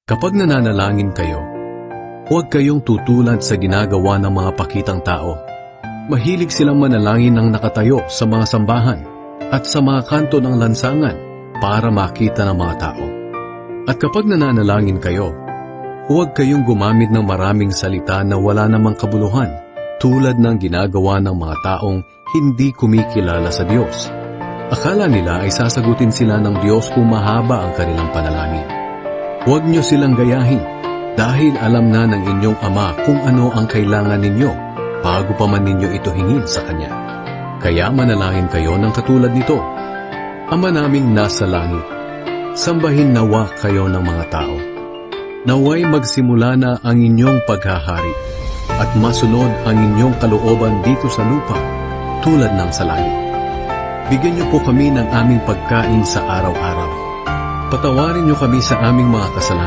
Kapag nananalangin kayo, huwag kayong tutulad sa ginagawa ng mga pakitang tao. Mahilig silang manalangin ng nakatayo sa mga sambahan at sa mga kanto ng lansangan para makita ng mga tao. At kapag nananalangin kayo, huwag kayong gumamit ng maraming salita na wala namang kabuluhan tulad ng ginagawa ng mga taong hindi kumikilala sa Diyos. Akala nila ay sasagutin sila ng Diyos kung mahaba ang kanilang panalangin. Huwag niyo silang gayahin dahil alam na ng inyong Ama kung ano ang kailangan ninyo bago pa man ninyo ito hingin sa Kanya. Kaya manalangin kayo ng katulad nito. Ama naming nasa langit, sambahin nawa kayo ng mga tao. Naway magsimula na ang inyong paghahari at masunod ang inyong kalooban dito sa lupa tulad ng sa langit. Bigyan niyo po kami ng aming pagkain sa araw-araw. Patawarin niyo kami sa aming mga kasalanan